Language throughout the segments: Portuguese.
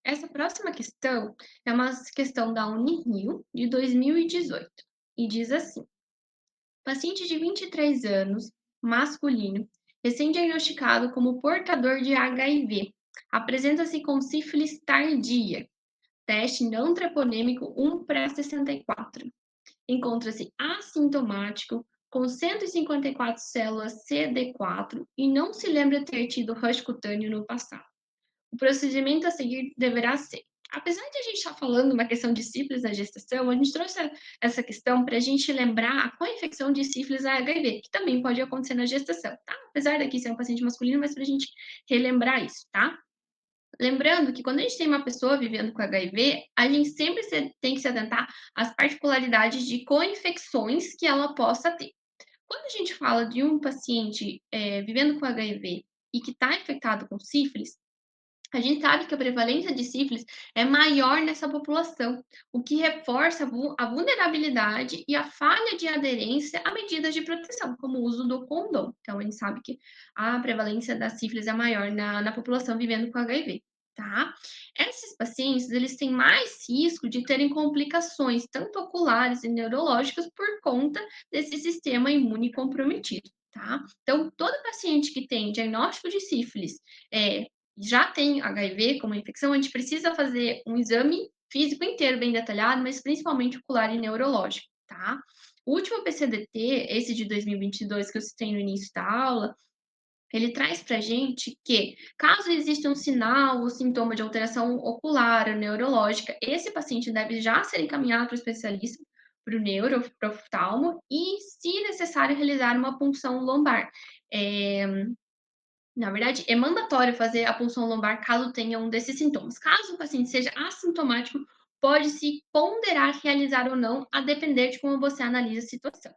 Essa próxima questão é uma questão da Unirio de 2018 e diz assim: paciente de 23 anos, masculino, recém-diagnosticado como portador de HIV, apresenta-se com sífilis tardia, teste não treponêmico 1 para 64. Encontra-se assintomático, com 154 células CD4 e não se lembra ter tido rush cutâneo no passado. O procedimento a seguir deverá ser. Apesar de a gente estar falando uma questão de sífilis na gestação, a gente trouxe essa questão para a gente lembrar a co-infecção de sífilis a HIV, que também pode acontecer na gestação, tá? Apesar daqui ser um paciente masculino, mas para a gente relembrar isso, tá? Lembrando que quando a gente tem uma pessoa vivendo com HIV, a gente sempre tem que se atentar às particularidades de co-infecções que ela possa ter. Quando a gente fala de um paciente vivendo com HIV e que está infectado com sífilis, a gente sabe que a prevalência de sífilis é maior nessa população, o que reforça a vulnerabilidade e a falha de aderência a medidas de proteção, como o uso do condom. Então, a gente sabe que a prevalência da sífilis é maior na população vivendo com HIV, tá? Esses pacientes, eles têm mais risco de terem complicações, tanto oculares e neurológicas, por conta desse sistema imune comprometido, tá? Então, todo paciente que tem diagnóstico de sífilis, já tem HIV como infecção, a gente precisa fazer um exame físico inteiro bem detalhado, mas principalmente ocular e neurológico, tá? O último PCDT, esse de 2022 que eu citei no início da aula, ele traz para gente que, caso exista um sinal ou sintoma de alteração ocular ou neurológica, esse paciente deve já ser encaminhado para o especialista, para o neuro, para o oftalmo, e, se necessário, realizar uma punção lombar. Na verdade, é mandatório fazer a punção lombar caso tenha um desses sintomas. Caso o paciente seja assintomático, pode-se ponderar realizar ou não, a depender de como você analisa a situação.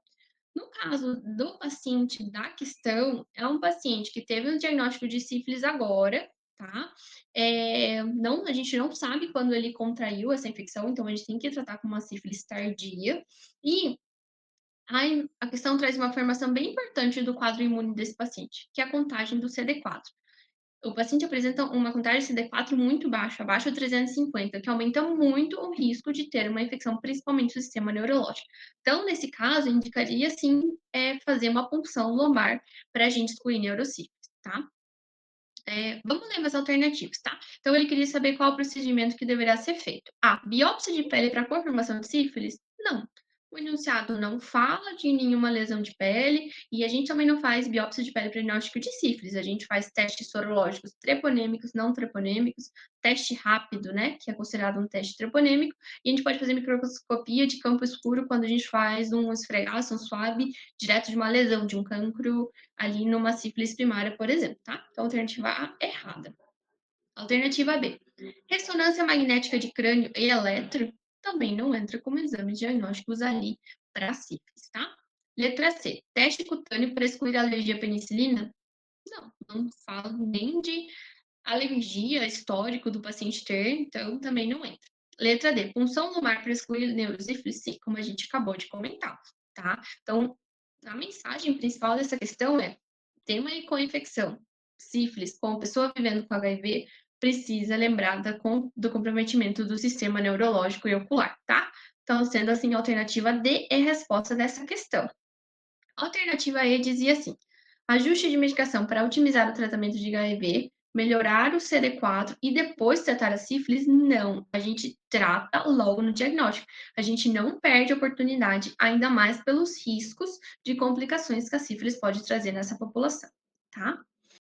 No caso do paciente da questão, é um paciente que teve um diagnóstico de sífilis agora, tá? Não, a gente não sabe quando ele contraiu essa infecção, então a gente tem que tratar com uma sífilis tardia. E a questão traz uma informação bem importante do quadro imune desse paciente, que é a contagem do CD4. O paciente apresenta uma contagem de CD4 muito baixa, abaixo de 350, que aumenta muito o risco de ter uma infecção, principalmente do sistema neurológico. Então, nesse caso, indicaria sim fazer uma punção lombar para a gente excluir neurosífilis, tá? Vamos ler as alternativas, tá? Então, ele queria saber qual o procedimento que deverá ser feito. A. Biópsia de pele para confirmação de sífilis? Não. O enunciado não fala de nenhuma lesão de pele e a gente também não faz biópsia de pele para diagnóstico de sífilis. A gente faz testes sorológicos treponêmicos, não treponêmicos, teste rápido, né, que é considerado um teste treponêmico, e a gente pode fazer microscopia de campo escuro quando a gente faz um esfregaço, um swab direto de uma lesão, de um cancro ali numa sífilis primária, por exemplo, tá? Então, alternativa A, errada. Alternativa B, ressonância magnética de crânio e eletro também não entra como exames diagnósticos ali para sífilis, tá? Letra C, teste cutâneo para excluir a alergia à penicilina? Não, não fala nem de alergia histórico do paciente ter, então também não entra. Letra D, punção lombar para excluir neurosífilis? Sim, como a gente acabou de comentar, tá? Então, a mensagem principal dessa questão é: tem uma co-infecção, sífilis, com a pessoa vivendo com HIV, precisa lembrar do comprometimento do sistema neurológico e ocular, tá? Então, sendo assim, a alternativa D é a resposta dessa questão. A alternativa E dizia assim: ajuste de medicação para otimizar o tratamento de HIV, melhorar o CD4 e depois tratar a sífilis? Não, a gente trata logo no diagnóstico. A gente não perde a oportunidade, ainda mais pelos riscos de complicações que a sífilis pode trazer nessa população, tá?